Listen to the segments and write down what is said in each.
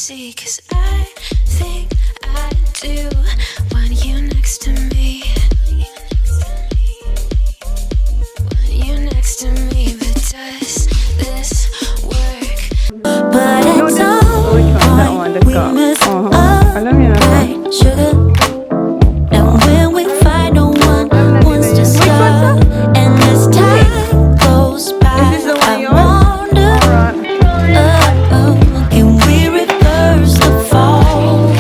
see, 'cause I think I do want you next to me. Want you next to me, but does this work? But at some point we miss a sugar. And when we fight, no one wants to stop. And as time goes by, I wonder, can we reverse the fall?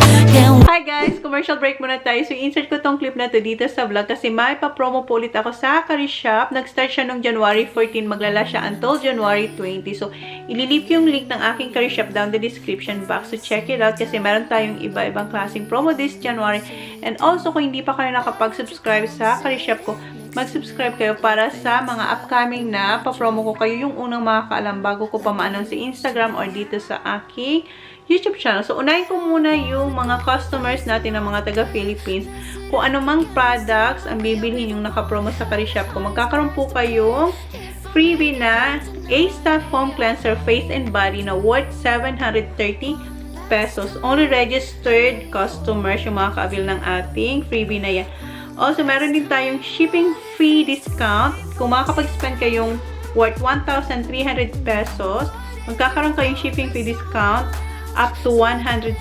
Hi guys! Commercial break muna tayo. So, insert ko tong clip na to dito sa vlog kasi may pa-promo po ulit ako sa Kari Shop. Nag-start siya noong January 14. Maglala siya until January 20. So, ililip yung link ng aking Kari Shop down the description box. So, check it out kasi meron tayong iba-ibang klaseng promo this January. And also, kung hindi pa kayo nakapag-subscribe sa Kari Shop ko, mag-subscribe kayo para sa mga upcoming na pa-promo ko. Kayo yung unang makakaalam bago ko pa ma-announce sa Instagram or dito sa aking YouTube channel. So, unahin ko muna yung mga customers natin ng mga taga-Philippines. Kung anumang products ang bibilhin yung nakapromo sa Kari Shop ko, magkakaroon po kayong freebie na A.STOP Foam Cleanser Face and Body na worth 730 pesos. Only registered customers yung makaka-avail ng ating freebie na yan. Also, meron din tayong shipping free discount. Kung makakapag-spend kayong worth 1,300 pesos, magkakaroon kayong shipping free discount up to 160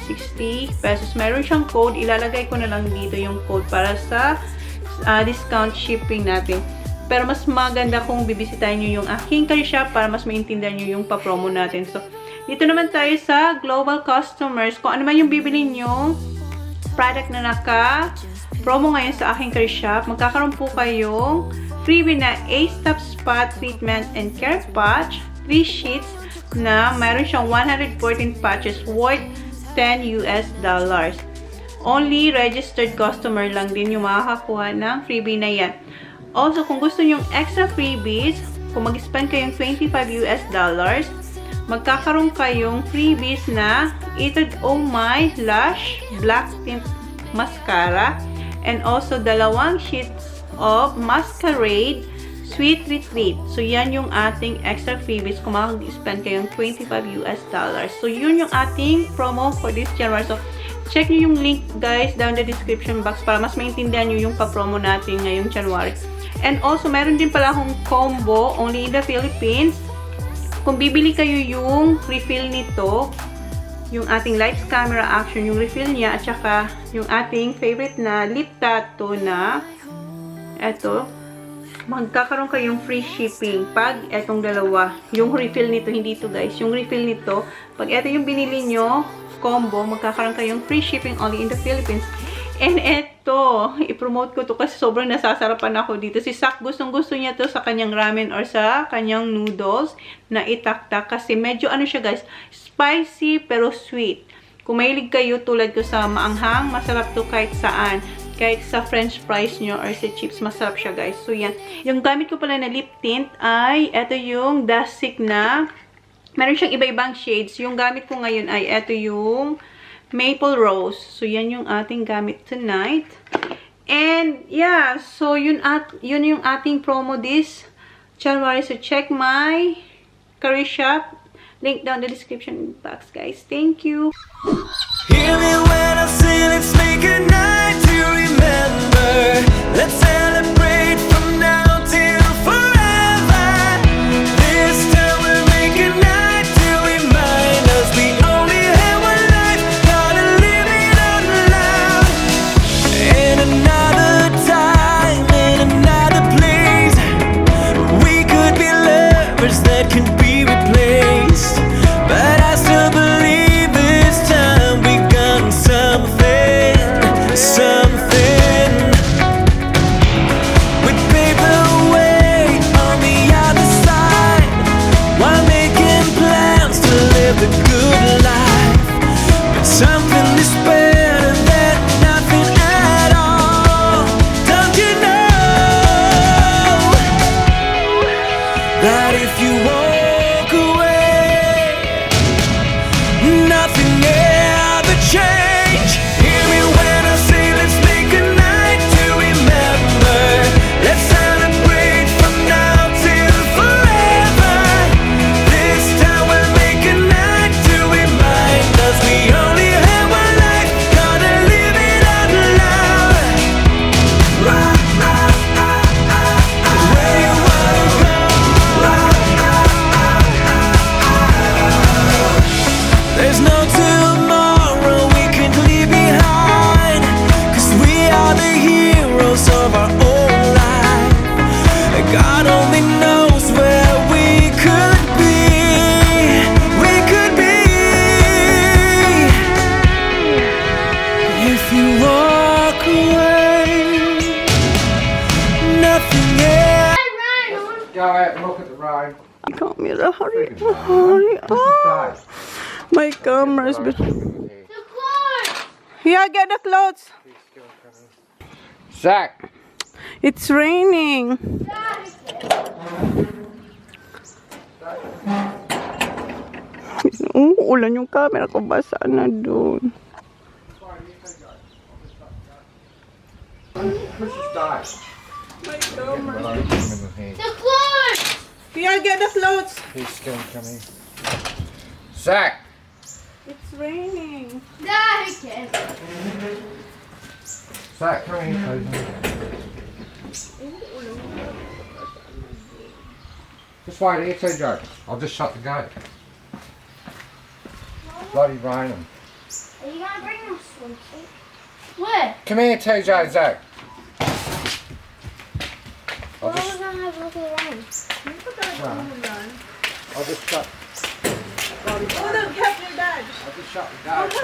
pesos. Meron siyang code. Ilalagay ko na lang dito yung code para sa discount shipping natin. Pero mas maganda kung bibisitahin nyo yung aking Kari Shop para mas maintindihan nyo yung pa-promo natin. So, dito naman tayo sa global customers. Kung ano man yung bibilin nyo product na naka-promo ngayon sa aking Kari Shop, magkakaroon po kayong freebie na A.STOP Spot Treatment and Care Patch, 3 sheets, na mayroon siyang 114 patches worth $10. Only registered customer lang din yung makakakuha ng freebie na yan. Also, kung gusto nyong extra freebies, kung mag-spend kayong $25, magkakaroon kayong freebies na ETUDE Oh My LASH Black Tint Mascara and also 2 sheets of MASKERAIDE SWEET RETREAT. So, yan yung ating extra freebies kung makag-spend kayong $25. So, yun yung ating promo for this January. So, check nyo yung link, guys, down the description box para mas maintindihan nyo yung pa-promo natin ngayong January. And also, meron din pala akong combo only in the Philippines. Kung bibili kayo yung refill nito, yung ating lights, camera, action, yung refill niya, at saka yung ating favorite na lip tattoo na eto, magkakaroon kayong free shipping pag etong dalawa. Yung refill nito, hindi ito guys. Yung refill nito, pag eto yung binili nyo, combo, magkakaroon kayong free shipping only in the Philippines. And eto, i-promote ko to kasi sobrang nasasarapan ako dito. Si Sak, gustong-gusto niya to sa kanyang ramen or sa kanyang noodles na itaktak. Kasi medyo ano siya guys, spicy pero sweet. Kung mahilig kayo tulad ko sa maanghang, masarap to kahit saan. Kahit sa french fries nyo or sa chips, masarap siya guys. So yan. Yung gamit ko pala na lip tint ay eto yung Dasik na. Meron siyang iba-ibang shades. Yung gamit ko ngayon ay eto yung Maple Rose. So yan yung ating gamit tonight. And yeah, so yun yung ating promo this January. So check my Kari Shop. Link down the description box guys. Thank you. Hear me when I say let's make a night to remember. Let's celebrate from now till forever. This time we'll make a night to remind us we only have one life, gotta live it out loud. In another time, in another place, we could be lovers that could be replaced. But I still believe this time we got something, something. We'd pave the way on the other side while making plans to live a good life. But something is better than nothing at all. Don't you know that if you walk away, nothing ever change. Hear me when I say let's make a night to remember. Let's celebrate from now till forever. This time we'll make a night to remind us we are hurry, hurry up. My camera's been... Yeah, get the clothes. Zach. It's raining. Ulan yung camera ko, basa na dun. My camera. Yeah, get the clothes. He's still coming. Zach. It's raining. Zach, come here, please. Just wait here, TJ. I'll just shut the gate. Bloody raining. Are you gonna bring your swimsuit? Where? Come here, TJ, Zach. Well, we're gonna have a look around. I'll just shut. Oh, look, help your dad. I'll just shut the gate.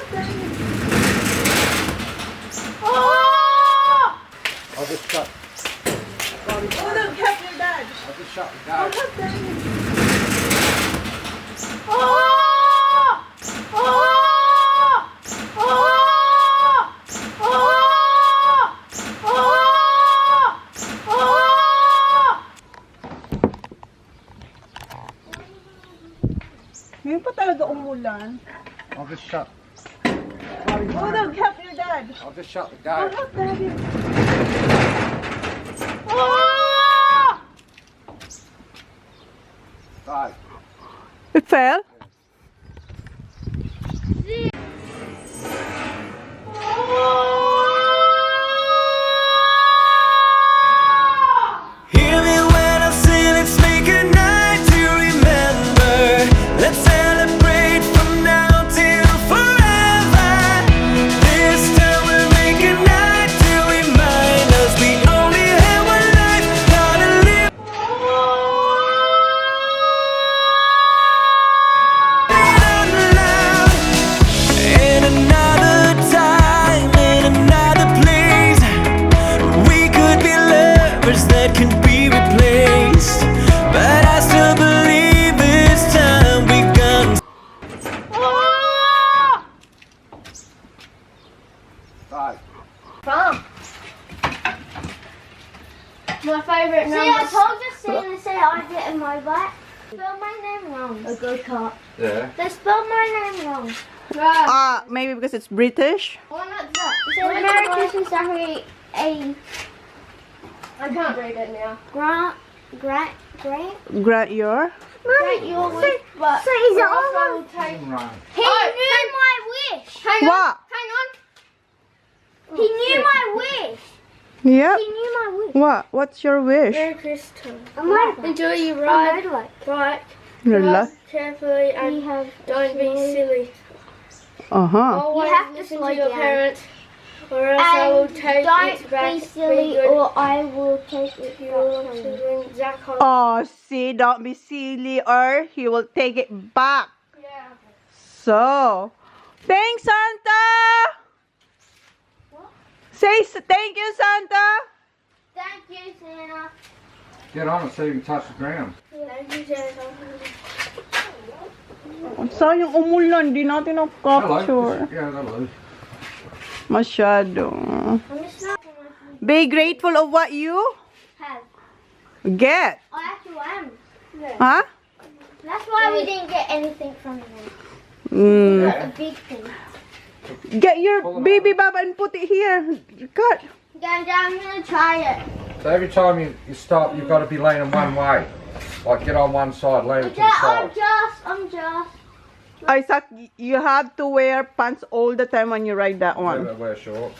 Oh! I'll just shut. Oh, look, help your dad. I'll just shut the gate. Oh! Oh! Oh! Oh! Oh! Ngayon pa talaga umulan. I'll just shut. Oh, look, help your dad. I'll just shut the Oh, gate. look, daddy. Right. It fell? Hear me when I sing, let's make a night to remember. Let's celebrate from now till forever. This time we'll make a night to remind us we only have one life, gotta live it out loud. In another time, in another place, we could be lovers that can be replaced. But I still believe this time we gonna. Right. My favourite number. See, I told you Sila to say I get in my back. Spell my name wrong. A go-kart. Yeah. They spelled my name wrong. Maybe because it's British. Well, not that. So Merry Christmas, Zachary. I can't read it now. Grant Grant your... your wish, but so is it all Right. He knew my wish. What? Hang on. He knew my wish. Yep. He knew my wish. What? What's your wish? Merry Christmas. Enjoy your ride. Bike Relax. carefully and don't be silly. Uh-huh. Always listen to your parents, or else I will take it back. Don't be silly, or I will take it back. Zach home. Oh, see, don't be silly or he will take it back. Yeah. So, thanks, Santa! Say thank you, Santa! Thank you, Santa. Get on it so you can touch the ground. Thank you, Santa. Sayang umulan, di natin na-capture. Yeah, that'll do. Masyado. I'm just not Be grateful of what you have. get. I actually am. Huh? That's why we didn't get anything from them. Mm. A big thing. Get your baby baba and put it here. Cut. I'm gonna try it. So every time you stop, you've got to be leaning one way. Like get on one side, lean it to the I'm side. just. Isaac, you have to wear pants all the time when you ride that one. Never wear shorts.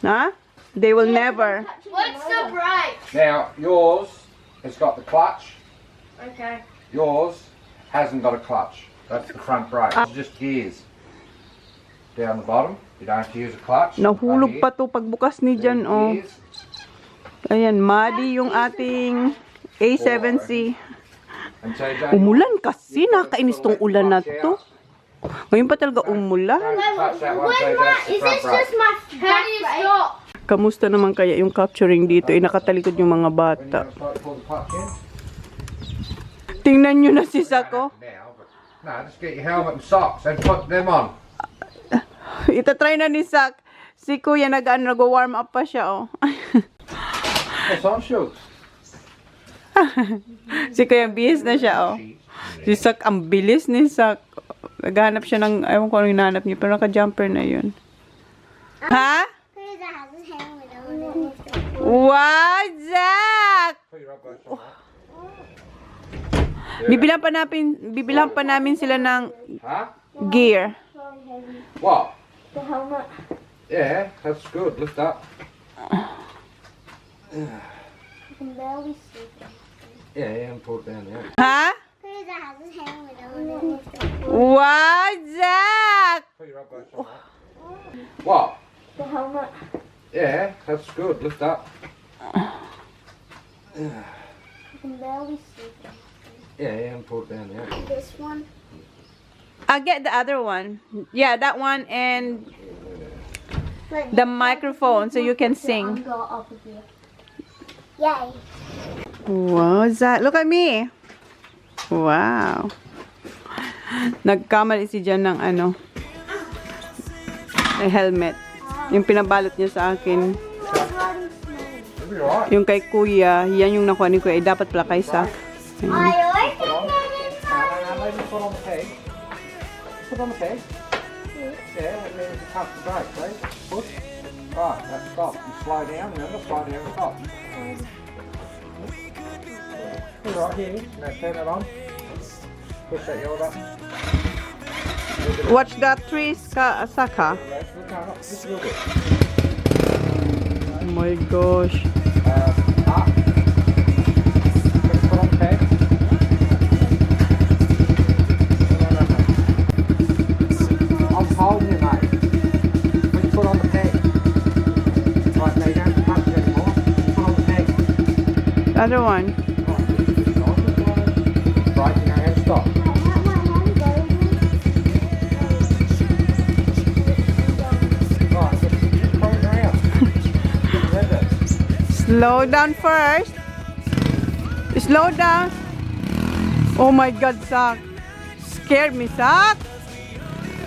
Huh? They will never. What's the brake? Now, yours has got the clutch. Okay. Yours hasn't got a clutch. That's the front brake. It's just gears. Down the bottom. You don't have to use a clutch. Nahulog pa to pagbukas ni Jan, oh. Gears. Ayan, muddy yung ating A7C. And TJ, Umulan kasi, nakainis tong ulan na to. Ngayon pa talaga umulan. touch that one, TJ. That's the Is front this brake. just my how do you stop? Kamusta naman kaya yung capturing dito? Nakatalikod yung mga When bata. you start to pull the clutch in. Tingnan nyo na si Sako. Now, but no, just get your helmet and socks and put them on. Itatry na ni Sak. Si Kuya nag-warm up pa siya, oh. What's on shoes? Si Kuya bihis na siya, oh. Si Sak, ang bilis ni Sak. Naghanap siya ng, ayaw ko anong hinahanap niya, pero naka-jumper na yun. Ha? Wow, Zak! Bibilang pa namin sila ng Huh? gear. What? The helmet. Yeah, that's good. Lift up. I can barely see. Yeah, and pull it down there. Ha? Wow, Zak! Put your elbows on that. What? The helmet. Yeah, that's good. Lift up. I can barely see. Yeah, and pull it down there. This one. I'll get the other one. Yeah, that one and the microphone so you can sing. Go up here. Yay. Wow, Zak. Look at me. Wow. Nagkamali si Jan ng ano, helmet. Yung pinabalot niya sa akin. You'll be alright. Yung kay Kuya, yan yung nakuha ni Kuya. Dapat pala kay Sak. Ayan. Maybe put on the peg. Put on the peg. Yeah, and then touch the brake, please. Push. Right, that's stop. You slow down, remember? Slow down and stop. Put it right here. Now turn it on. Push that yellow button. Watch that tree, Saka. Just a little bit. Oh my gosh. Up. Let's put on the peg. I'm holding you, mate. When you put on the peg. Right, now you don't have to touch it anymore. Put on the peg. The other one. Right, you know how to stop. Right, just pull it around. Slow down first. Slow down. Oh my God, Sak. Scared me, Sak.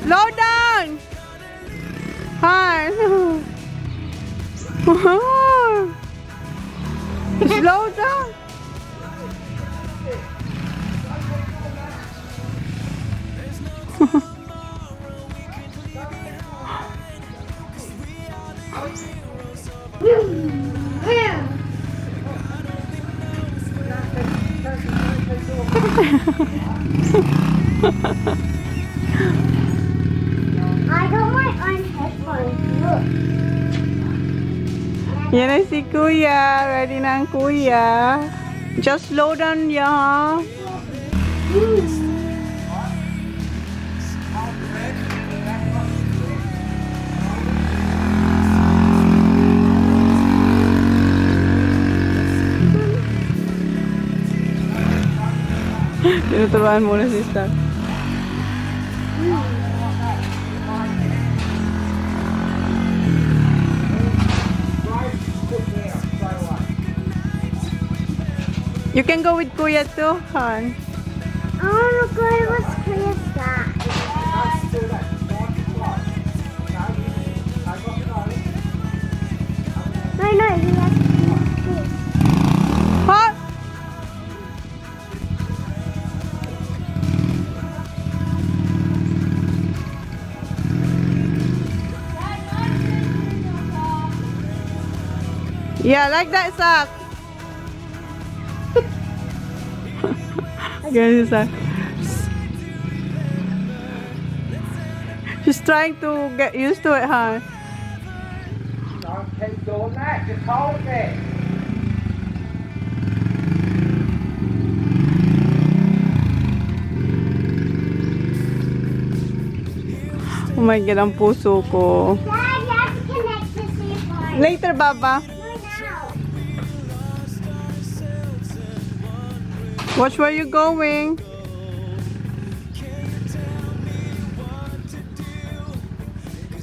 Slow down. Hi. Slow down. I got my own headphones. Look. Yan na si Kuya. Ready na ang Kuya. Just slow down, ya. Tinuturuan muna si Star. You can go with Kuya too, Han. I want to go with Chris that. No, he has to. Ha? Yeah, like that, Sak. Ganyan, Sak. She's trying to get used to it, huh? Don't keep doing that. Just hold it there. Oh my God, ang puso ko. Dad, you have to connect the seatbelt. Later, Baba. No, now. Watch where you're going.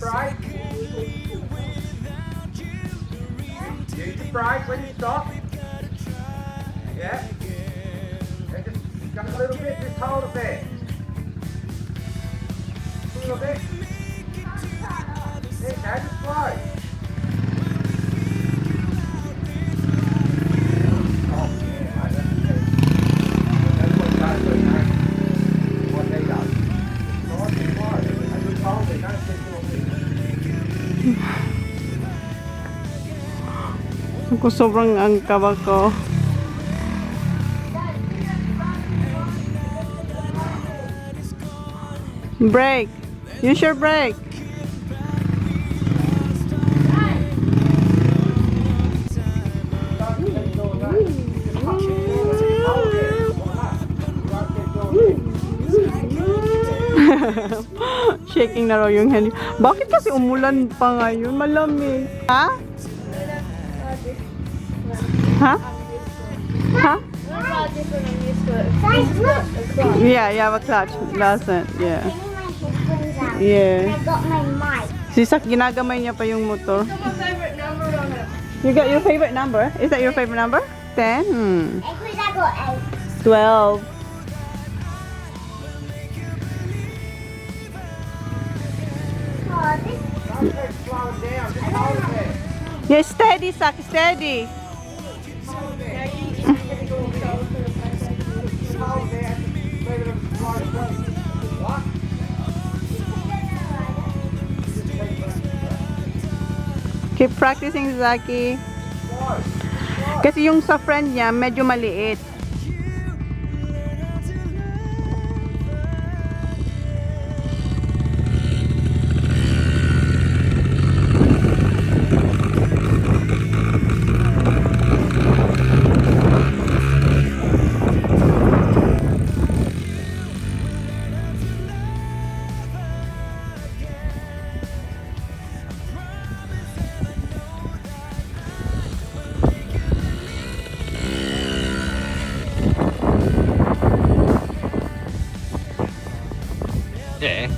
Brake. Use the brake when you stop. Yeah. Yeah, just gonna go little bit, just hold it there. A little bit. There you go, just slow. Oh, yeah, mate, that's good. That's what goes with, mate. What he does. Nice and slow. And just hold it, don't sit too big. Ako sobrang angkab ako. Brake. Use your brake. Shaking na raw yung hand. Bakit kasi umulan pa ngayon? Malamig. Ha? Ha? Ha? Yeah, you have a clutch. Doesn't. Yeah. Yeah. I got my mic. Si Sak, ginagamay niya pa yung motor. Favorite number on it. You got your favorite number? Is that your favorite number? 10? Actually, I got 8. 12. Oh, this Don't keep slowing down, just hold it there. Yeah, steady, Sak, steady. Hold it there. Just hold it there. Leave it slow down. What? Keep practicing, Zaki. Kasi yung sa friend niya, medyo maliit. Yeah.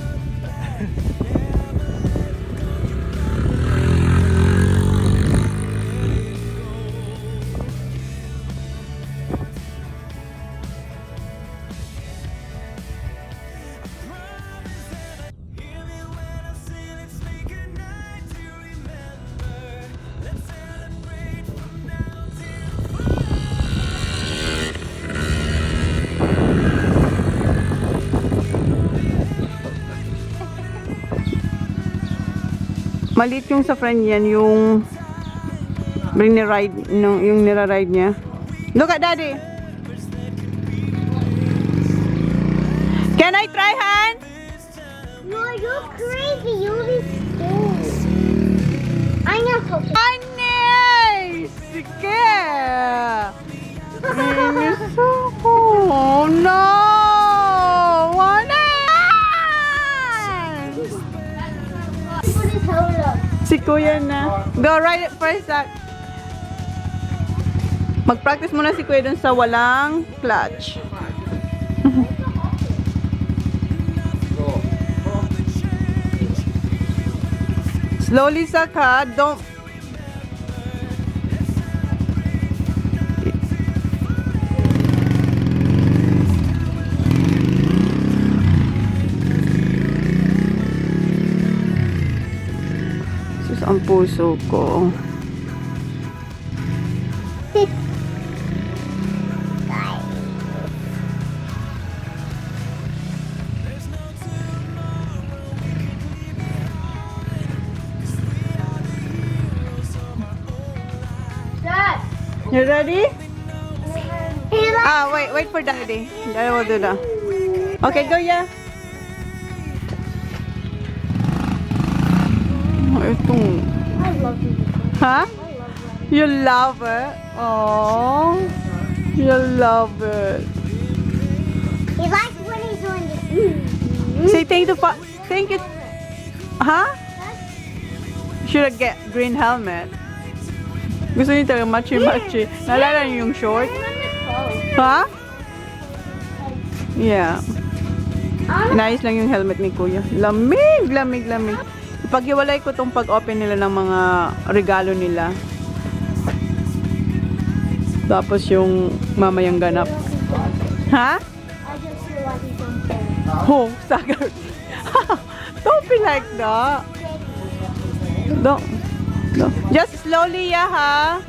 Maliit yung sa friend yan, yung ride, yung nira-ride niya. Look at daddy. Can I try, Han? No, you're crazy. You'll be scared. I'm not talking. Honey! Sige! Inis ako. Oh, no! Wala! Put his hold up. Si Kuya na. Go, ride it first, Zach. Mag-practice muna si Kuya dun sa walang clutch. Slowly, Zach, ha? Don't... Sus, ang puso ko. Dad. You ready? He likes Ah, wait for Daddy. Daddy will do that. Okay, go, yeah. Oh, itong... I love you. Ha? You love it? Oh, you love it. He likes when he's doing this. Say thank you. Ha? Should I get green helmet? Gusto niyo talaga matchy-matchy. Naalala niyo yung short? Ha? Yeah. Inayos lang yung helmet ni Kuya. Lamig, lamig, lamig. Ipaghiwalay ko tong pag-open nila ng mga regalo nila. Tapos yung mamayang ganap. Ha? I Oh, sagar. Don't be like that. Don't. Just slowly, yeah, ha?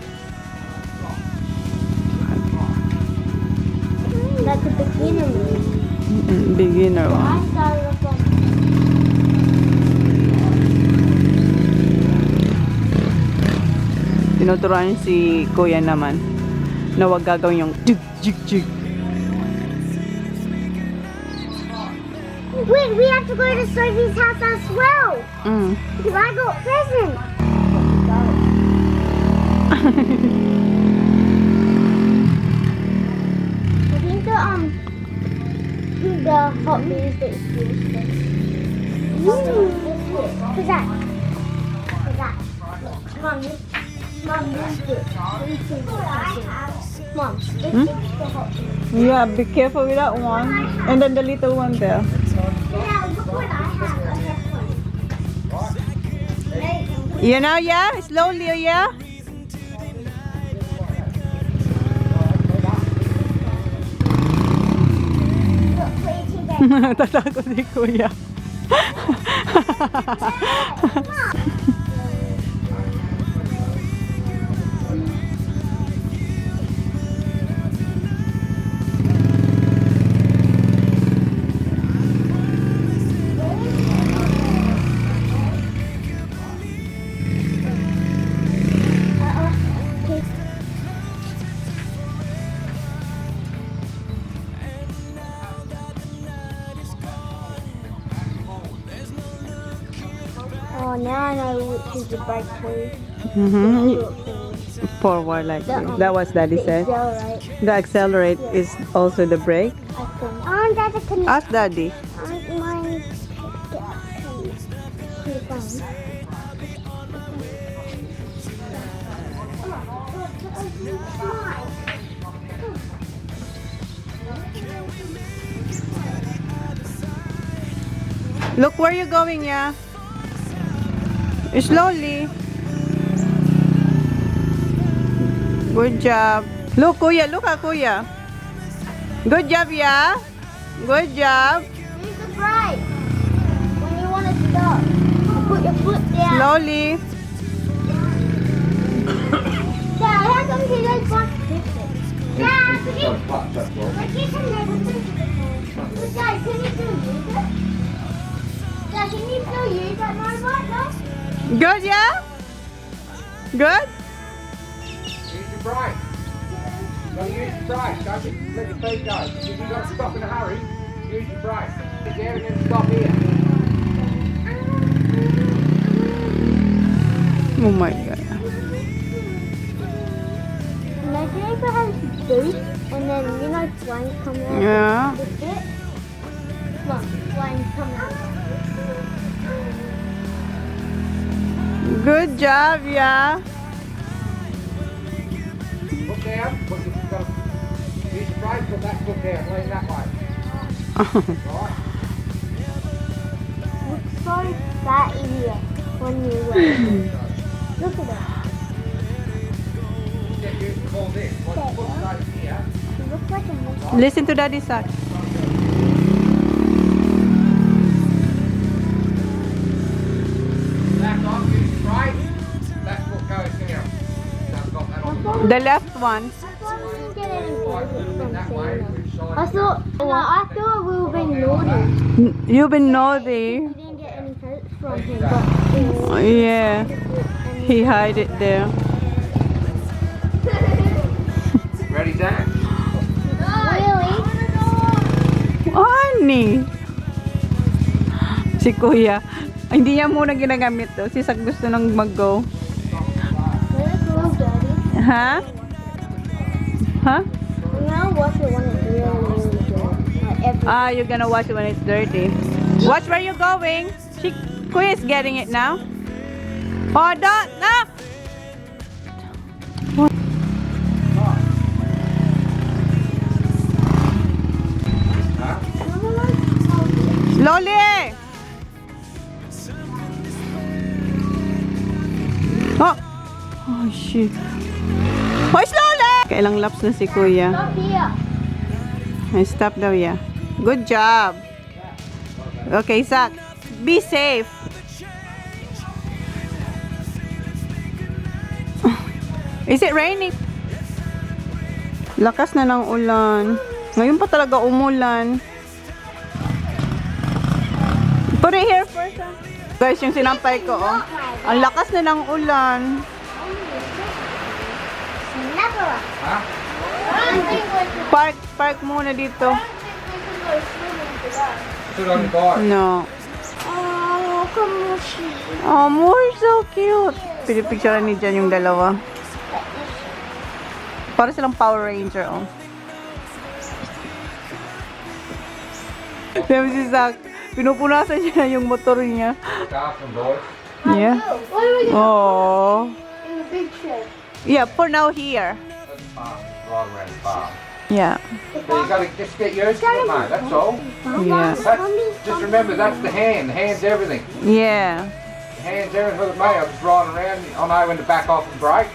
That's a beginner move. Beginner one. I started off on Tinuturuan si Kuya naman na wag gagawin yung jig, jig, jig. Wait, we have to go to Sophie's house as well. Because I got presents. I think the hot wheels that is useless. Who's that? Who's that? Mom, use it. Mom, this is the hot wheels. Yeah, be careful with that one. And then the little one there. Yeah, look what I have. You know, yeah? Slowly, yeah? Tatakot si Kuya. Oh, now I know which is the brake too. Forward like this. That was Daddy said. Accelerate, The accelerate is also the brake. I think. Oh, that's a connect. Ask Daddy. Mine. Look where you're going, yeah? Slowly. Good job. Look, Kuya. Look at Kuya. Good job, yeah? Good job. Use the brake when you want to stop. Put your foot down. Slowly. Dad, how come he does box Dad, can you? Clutch, that's all. Like you can never do it. Dad, can you still use it? Dad, can you still use that motorbike though? Good, yeah? Good? Use your brake. Don't use your brake. Don't just let your feet go. If you've got to stop in a hurry, use your brake. Get there and then stop here. Oh my God. Imagine if it has boost and then you know flames come out. Yeah. With it. Look, flames come out. Good job, yeah. Look down. Put your, use your brake, put that foot down. Lean that way. Right. Looks so fat idiot when you look at that. Get used to all this. Once the foot goes here, It looks like a motor. Listen to Daddy's side. back off, use your brake. That foot goes down. So I've got that on the The left one. I thought we didn't get any right. presents from That way, Chona. which side? I thought we were being naughty. You've been naughty. We didn't get any presents from him, but Oh, yeah. He hid it there. Ready, Dad? really? Ani. Si Kuya. Hindi niya muna ginagamit to. Si Sak gusto nang mag-go. Let's go, Daddy. Ha? Ha? I'm gonna wash it when it's really good. Like every Ah, you're gonna wash it when it's dirty. Watch where you're going. Kuya is getting it now. Oh, don't. No. Slowly. Oh. Oh, shit. Oh, slowly. Kailang laps na si Kuya. Stop here. Ay, stop daw, yeah. Good job. Okay, Zach. Be safe. Is it raining? Lakas na ng ulan. Ngayon pa talaga umulan. Put it here first. Guys, yung sinampay ko, oh. Ang lakas na ng ulan. Huh? Park muna dito. Sit on the bar. No. Oh, come on. Oh, more so cute. Pinipicturean ni Jan yung dalawa. Para silang Power Ranger, oh. Sabi si Zach, pinupunasan niya yung motor niya. Stop and boys. Yeah. What are we doing Oh. in the big shed? Yeah, for now here. That's the farm. Wrong around the farm. Yeah. So you gotta just get used to it, mate. That's all. Yeah. Just remember, that's the hand. The hand's everything. Yeah. The hand's everything. Look at me. I was riding around. I know when to back off and brake.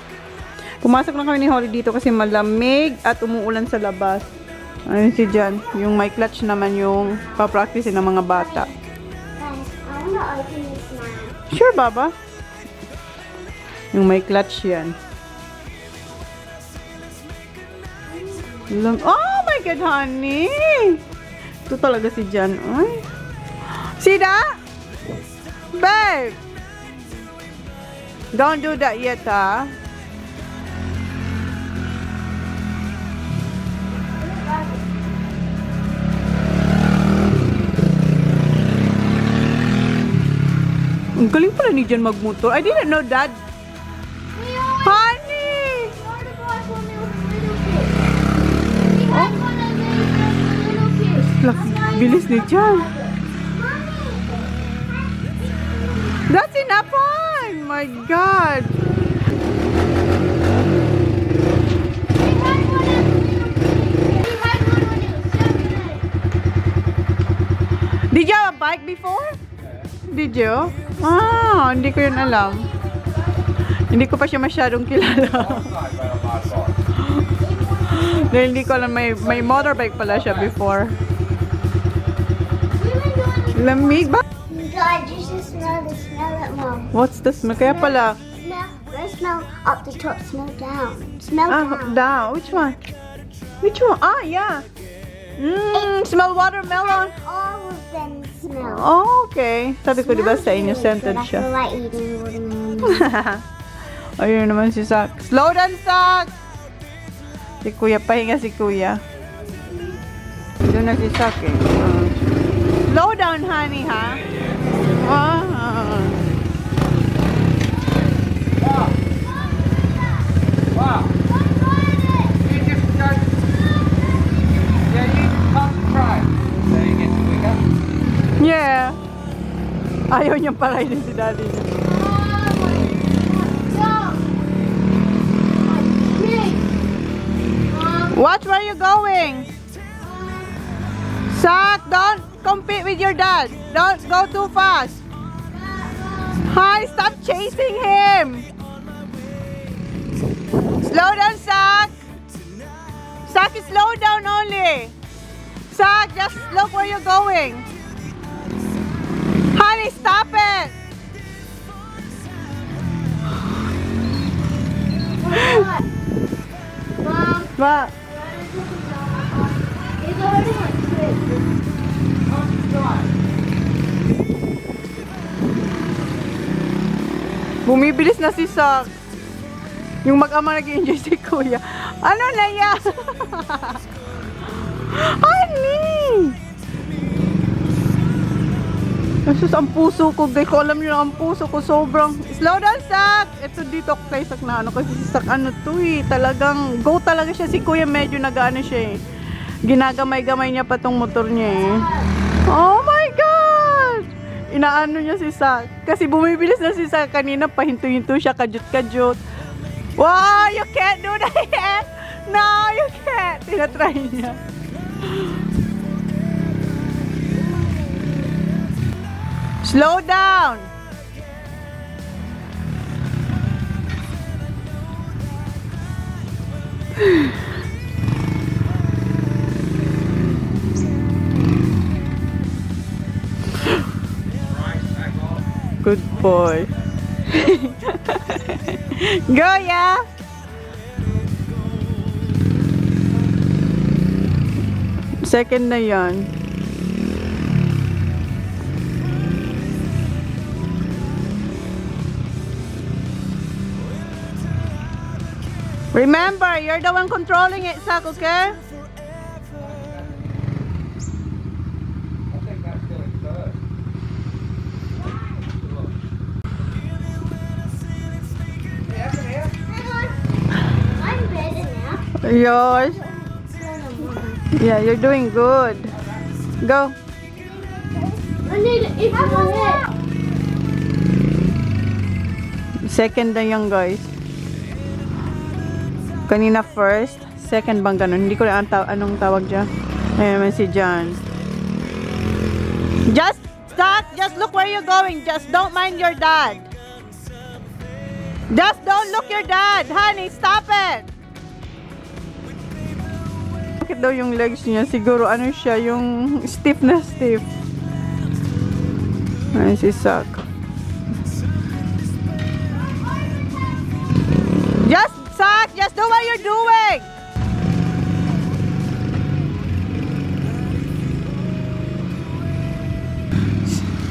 Pumasok lang kami ni Holly dito kasi malamig at umuulan sa labas. Ayun si Jan. Yung may clutch naman yung pa-practice ng mga bata. I want to open this now. Sure, Baba. Yung may clutch yan. Oh my God, honey! Ito talaga si Jan. Ay. See that? Babe! Don't do that yet, ha? Ang galing pala ni Jan magmotor. I didn't know that. Honey! Bilis ni Jan. That's enough fun! My God! Did you have a bike before? Did you? Ah, hindi ko yun alam. Hindi ko pa siya masyadong kilala. Dahil hindi ko alam, may motorbike pala siya before. Lamig ba? God, you should smell it, Mom. What's the smell? Kaya pala. Don't smell up the top, smell down. Smell down. Down. Which one? Which one? Ah, yeah. Smell watermelon. All of them smell. Oh, okay. Sabi ko, diba sa inyo, scented I siya. feel like eating watermelon. Ayun naman si Zach. Slow down, Zach! Si Kuya, pahinga si Kuya. Doon na si Zach eh. Slow down, honey, ha? Wow. You just go. Yeah, you just concentrate. So you get the quicker. Yeah. Ayaw niyang parayin si daddy niya. Watch where you're going. Zach, don't compete with your dad. Don't go too fast. Hi, stop chasing him. Slow down, Zach. Zach, slow down only. Zach, just look where you're going. Honey, stop it. Mom, What? it's already like this. On the door. Bumibilis na si Zach. Yung mag-ama nag-enjoy si Kuya. Ano na yan? Honey! Asus, ang puso ko. Guys, ko alam nyo na ang puso ko. Sobrang... Slow down, Zach! Ito dito ako kay Zach na ano. Kasi si Zach ano to eh. Talagang... Go talaga siya. Si Kuya medyo nag-ano siya eh. Ginagamay-gamay niya pa tong motor niya eh. Oh my God! Inaano niya si Zach. Kasi bumibilis na si Zach kanina. Pahinto-hinto siya. Kajut-kajut. Wow! You can't do that yet! No, you can't! Tinatry niya. Slow down! Good boy. Go, yeah. Second na yan. Remember, you're the one controlling it, Sak, okay? I think that's still in third. I'm better now. Yours. Yeah, you're doing good. Go. I need to eat my head. Second na yan, guys. Kanina first. Second bang ganun? Hindi ko na anong tawag dyan. Ayan naman si John. Just stop. Just look where you're going. Just don't mind your dad. Just don't look your dad. Honey, stop it. Bakit daw yung legs niya? Siguro ano siya, yung stiff na stiff. Ayan si Sak. Just, Sak, just do what you're doing.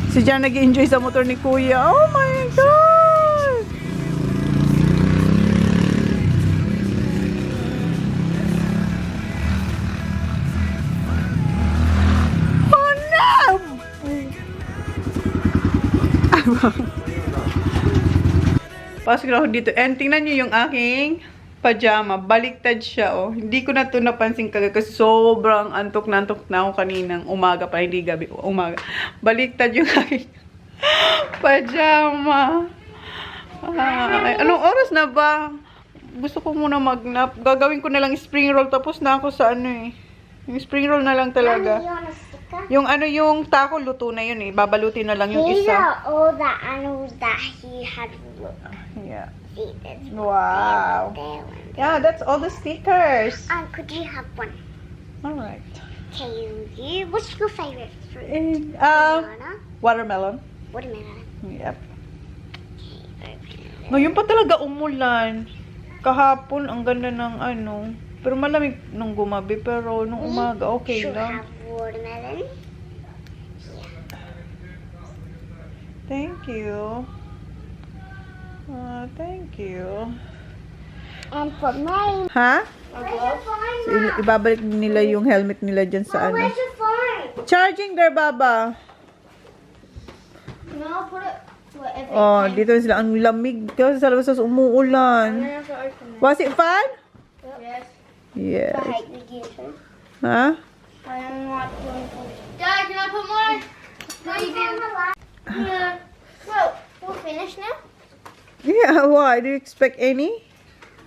Si Jan nag-enjoy sa motor ni Kuya. Oh my God! Oh no! Pasok na ako dito. And tingnan nyo yung aking pajama. Baliktad siya, oh. Hindi ko na ito napansin kagad kasi sobrang antok na ako kaninang umaga pa. Hindi gabi, umaga. Baliktad yung aking pajama. Ay, anong oras na ba? Gusto ko muna mag-nap. Gagawin ko na lang spring roll. Tapos na ako sa ano eh. Yung spring roll na lang talaga. Yung ano yung taco, luto na yun eh. Babalutin na lang yung These isa. are all the animals that he had. Yeah. See, there's Wow. there one. Yeah, that's all the stickers. Could you have one? Alright. Okay, you. What's your favorite fruit? And, Banana? watermelon. Watermelon. Yep. Okay, open it. Ngayon pa talaga umulan. Kahapon, ang ganda ng ano. Pero malamig nung gumabi. Pero nung umaga, okay Should lang. have watermelon. Thank you. Thank you. And for mine. Ha? Where's your phone? So, ibabalik nila yung helmet nila dyan sa ano. Where's your phone? Charging there, Baba. No, put it wherever. Oh, dito sila. Ang lamig kasi sa labas umuulan. Was it fun? Yes. Yes. I hate the gear. Huh? I am not going to. Dad, can I put more? No, you didn't. Yeah. Well, we're finished now. Yeah, why? Do you expect any?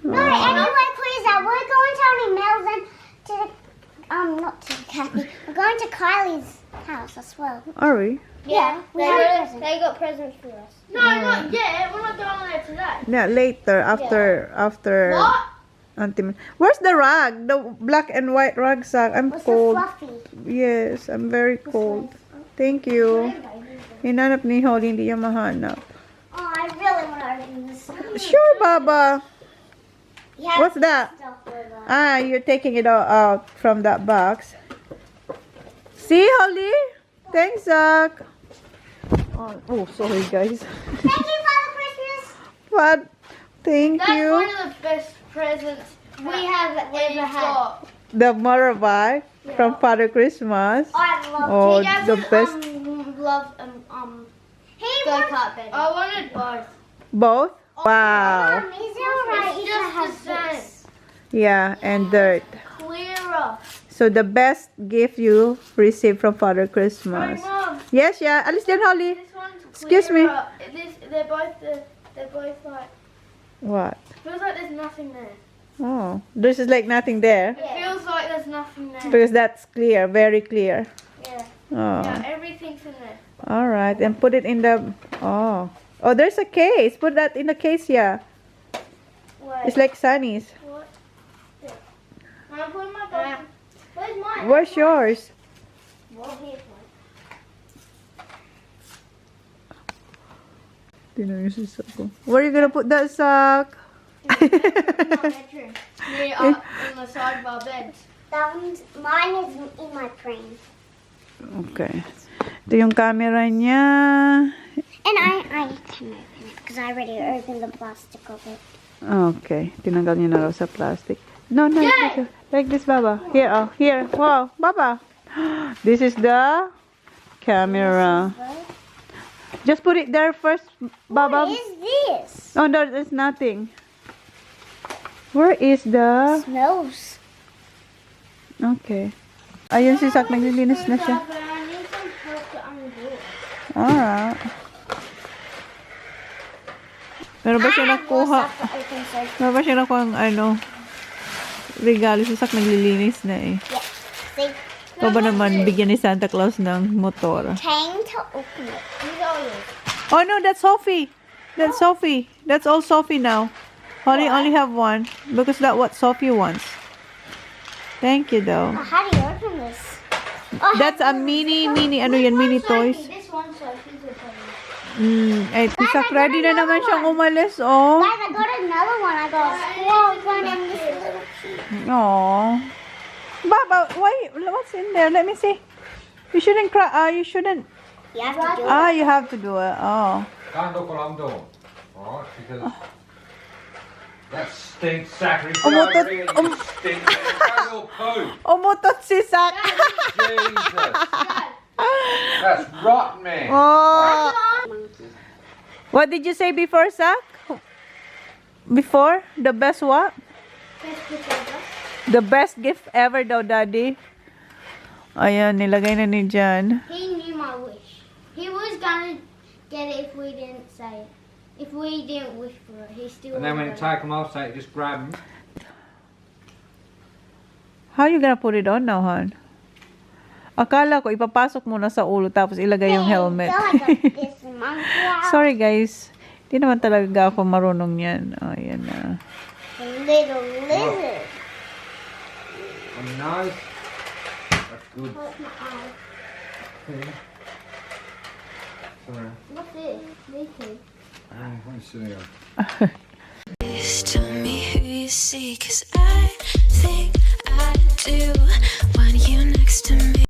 No, anyway, please, we're going to only Melvin to the, not to Kathy. We're going to Kylie's house as well. Are we? Yeah, we have presents. They got presents for us. No, not yet. We're not going there today. Yeah, later. After. What? Where's the rug? The black and white rucksack. I'm What's the cold. fluffy? Yes, I'm very cold. Thank you. Hinanap ni Holly, hindi niya mahanap. Oh, I really want to open this. Sure, Baba. Yeah, What's that? stuff with us. Ah, you're taking it all out from that box. See, Holly? Thanks, Zach. Oh, sorry, guys. Thank you, Father Christmas. But, thank That's you. one of the best presents We have ever had. The motorbike from Father Christmas. I love Oh, it. the best. Love He go wants kart bed. I wanted both. Both? Wow. Is it alright It's if I just have the same. this? Yeah, and dirt. Clearer. So, the best gift you received from Father Hey, Christmas. Mom, Yes, yeah. Alis dyan, Holly. this one's Excuse me. clearer. They're both like. What? Feels like there's nothing there. Oh, there's just like nothing there. It feels like there's nothing there. Because that's clear, very clear. Yeah. Oh, Yeah, everything's in there. all right. And put it in the. Oh, there's a case. Put that in the case, yeah. Wait. It's like Sunny's. What? Yeah. I'm putting my box. Where's mine? Where's yours? Well, here's one. Tingnan yung si Sak ko. Where are you gonna put that, Sak? In my bedroom. Near on the side of our bed. Mine is in my frame. Okay. Ito yung camera niya. And I can open it because I already opened the plastic of it. Okay. Tinanggal niya na raw sa plastic. No, like this, Baba. Here, here. Wow, Baba. This is the camera. Just put it there first, Baba. What is this? Oh, no, there's nothing. Where is the... Smells. Okay. Ayun si Sak, naglilinis na siya. But I need some help to undo it. Alright. Meron ba siya nakuha? Meron ba siya nakuha ang regalo si Sak, naglilinis na eh. Yeah. See? Ikaw ba naman bigyan ni Santa Claus ng motor? Trying to open it. These are yours. Oh no, that's Sophie. That's Sophie. That's all Sophie now. Only have one because that's what Sophie wants. Thank you though. How do you open this? Oh, That's a mini ano yan, mini toys. This one's Sophie's opinion. Ay, si Sak ready na naman siyang umalis, oh. Guys, I got another one. I got a squirrel one and this little sheep. Oh. Baba, why? What's in there? Let me see. You shouldn't cry. You shouldn't. You have to do it. You have to do it. Oh. Can't look what I'm doing. Alright, because that stinks, Zachary. Umutot- Really stinks. It's your poo. Umutot si Sak. Jesus. That's rotten, man. Oh. What did you say before, Sak? Before? The best what? The best gift ever daw, Daddy. Ayan, nilagay na ni Jan. He knew my wish. He was gonna get it if we didn't say it. If we didn't wish for it, he still. And then when you would've take them off, say just grab them. How you gonna put it on now, hon? Akala ko, ipapasok mo na sa ulo tapos ilagay yung helmet. This monkey out. Sorry, guys. Hindi naman talaga ako marunong yan. Oh, yan na. Little lizard. On the nose. That's good. hurt my eye. Okay. Sorry. What's this? Me too. Let me see. Please tell me who you see, 'cause I think I do. Want you next to me.